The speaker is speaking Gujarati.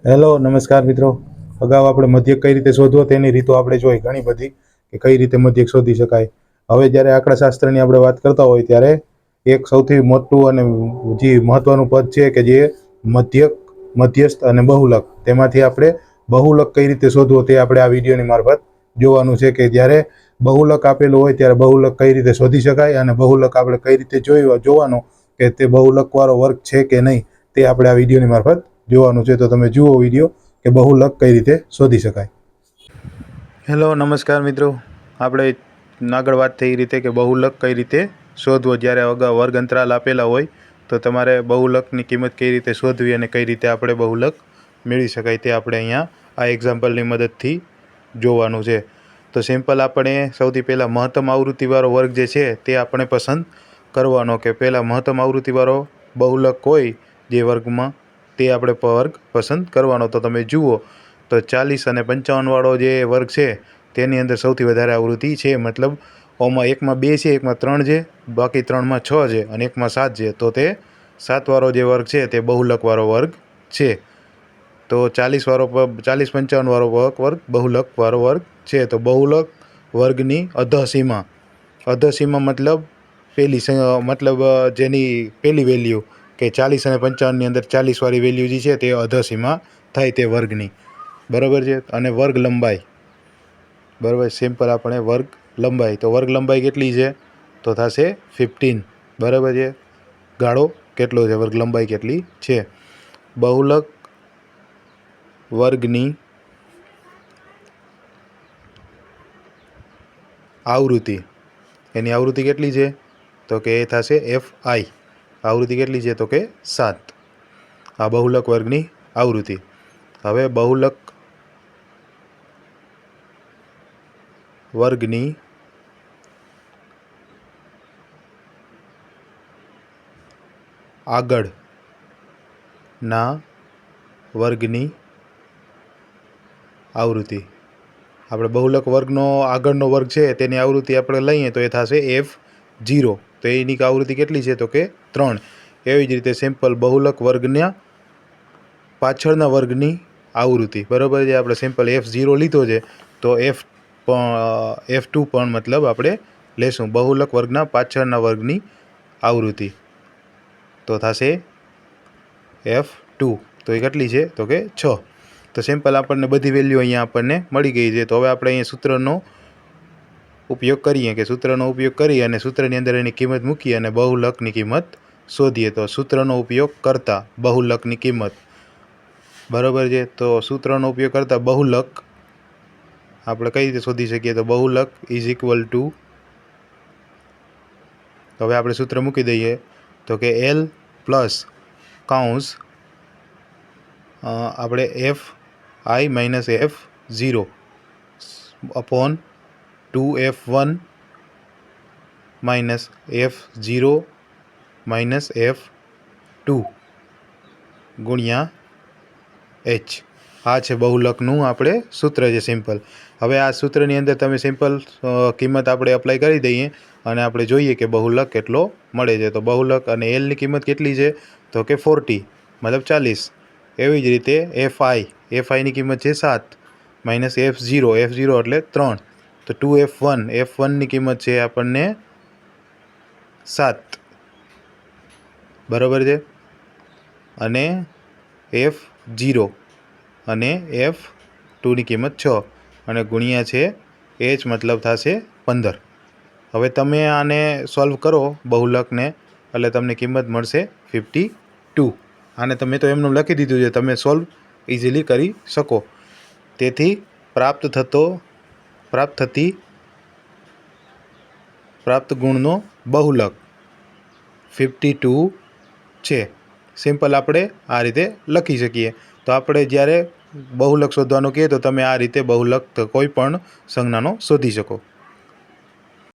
હેલો નમસ્કાર મિત્રો। અગાઉ આપણે મધ્યક કઈ રીતે શોધવો તેની રીતો આપણે જોઈ ઘણી બધી કે કઈ રીતે મધ્યક શોધી શકાય। હવે જ્યારે આંકડાશાસ્ત્રની આપણે વાત કરતા હોય ત્યારે એક સૌથી મોટું અને જે મહત્વનું પદ છે કે જે મધ્યક, મધ્યસ્થ અને બહુલક, તેમાંથી આપણે બહુલક કઈ રીતે શોધવો તે આપણે આ વિડીયોની મારફત જોવાનું છે કે જ્યારે બહુલક આપેલું હોય ત્યારે બહુલક કઈ રીતે શોધી શકાય અને બહુલક આપણે કઈ રીતે જોવાનું કે તે બહુલકવાળો વર્ગ છે કે નહીં તે આપણે આ વિડીયોની મારફત જોવાનું છે। તો તમે જુઓ વિડીયો કે બહુલક કઈ રીતે શોધી શકાય। હેલો નમસ્કાર મિત્રો। આપણે આગળ વાત થઈ રીતે કે બહુલક કઈ રીતે શોધવો। જ્યારે અગાઉ વર્ગ અંતરાલ આપેલા હોય તો તમારે બહુલકની કિંમત કઈ રીતે શોધવી અને કઈ રીતે આપણે બહુલક મેળવી શકાય તે આપણે અહીંયા આ એક્ઝામ્પલની મદદથી જોવાનું છે। તો સિમ્પલ આપણે સૌથી પહેલાં મહત્તમ આવૃત્તિવાળો વર્ગ જે છે તે આપણે પસંદ કરવાનો કે પહેલાં મહત્તમ આવૃત્તિવાળો બહુલક હોય જે વર્ગમાં તે આપણે વર્ગ પસંદ કરવાનો। તો તમે જુઓ તો 40 અને 55 વાળો જે વર્ગ છે તેની અંદર સૌથી વધારે આવૃત્તિ છે, મતલબ ઓમાં એકમાં 2 છે, એકમાં 3 છે, બાકી 3માં 6 છે અને એકમાં 7 છે। તો તે 7 વાળો જે વર્ગ છે તે બહુલકવાળો વર્ગ છે। તો 40-55 વાળો વર્ગ બહુલકવાળો વર્ગ છે। તો બહુલક વર્ગની અધસીમા મતલબ જેની પહેલી વેલ્યુ કે 40 અને 55ની અંદર 40 વાળી વેલ્યુ જે છે તે અધસીમા થાય તે વર્ગની, બરાબર છે। અને વર્ગ લંબાઈ, બરાબર, સિમ્પલ આપણે વર્ગ લંબાઈ, તો વર્ગ લંબાઈ કેટલી છે તો થશે 15, બરાબર છે। ગાળો કેટલો છે, વર્ગ લંબાઈ કેટલી છે। બહુલક વર્ગની આવૃત્તિ, એની આવૃત્તિ કેટલી છે તો કે એ થશે FI, આવૃત્તિ કેટલી છે તો કે 7, આ બહુલક વર્ગની આવૃત્તિ। હવે બહુલક વર્ગની આગળના વર્ગની આવૃત્તિ, આપણે બહુલક વર્ગનો આગળનો વર્ગ છે તેની આવૃત્તિ આપણે લઈએ તો એ થશે F0, તો એની આવૃત્તિ કેટલી છે તો કે 3। એવી જ રીતે સિમ્પલ બહુલક વર્ગના પાછળના વર્ગની આવૃત્તિ, બરાબર છે। આપણે સિમ્પલ F0 લીધો છે તો F2 પણ મતલબ આપણે લેશું બહુલક વર્ગના પાછળના વર્ગની આવૃત્તિ, તો થશે F2, તો એ કેટલી છે તો કે 6। તો સિમ્પલ આપણને બધી વેલ્યુ અહીંયા આપણને મળી ગઈ છે। તો હવે આપણે અહીંયા સૂત્રનો ઉપયોગ કરીએ કે સૂત્રનો ઉપયોગ કરી અને સૂત્રની અંદર એની કિંમત મૂકી અને બહુલકની કિંમત શોધીએ। તો સૂત્રનો ઉપયોગ કરતા બહુલકની કિંમત, બરાબર છે। તો સૂત્રનો ઉપયોગ કરતા બહુલક આપણે કઈ રીતે શોધી શકીએ તો બહુલક ઇઝ ઇક્વલ ટુ, હવે આપણે સૂત્ર મૂકી દઈએ તો કે L પ્લસ કૌંસ આપણે FI minus F0 upon 2F1 minus F0 minus F2 ગુણ્યા H, આ છે બહુલકનું આપણે સૂત્ર છે સિમ્પલ। હવે આ સૂત્રની અંદર તમે સિમ્પલ કિંમત આપણે અપ્લાય કરી દઈએ અને આપણે જોઈએ કે બહુલક કેટલો મળે છે। તો બહુલક અને એલની કિંમત કેટલી છે તો કે 40 મતલબ 40। એવી જ રીતે FIની કિંમત છે 7 માઇનસ F0 એટલે 3, તો 2F1ની કિંમત છે આપણને 7, બરાબર છે। અને F0 અને F2ની કિંમત 6 અને ગુણ્યા છે H મતલબ થશે 15। હવે તમે આને સોલ્વ કરો બહુલકને એટલે તમને કિંમત મળશે 52। આને તમે તો એમનું લખી દીધું છે, તમે સોલ્વ ઇઝીલી કરી શકો। તેથી પ્રાપ્ત ગુણનો બહુલક 52 છે। સિમ્પલ આપણે આ રીતે લખી શકીએ। તો આપણે જ્યારે બહુલક શોધવાનું કહીએ તો તમે આ રીતે બહુલક કોઈ પણ સંજ્ઞાનો શોધી શકો।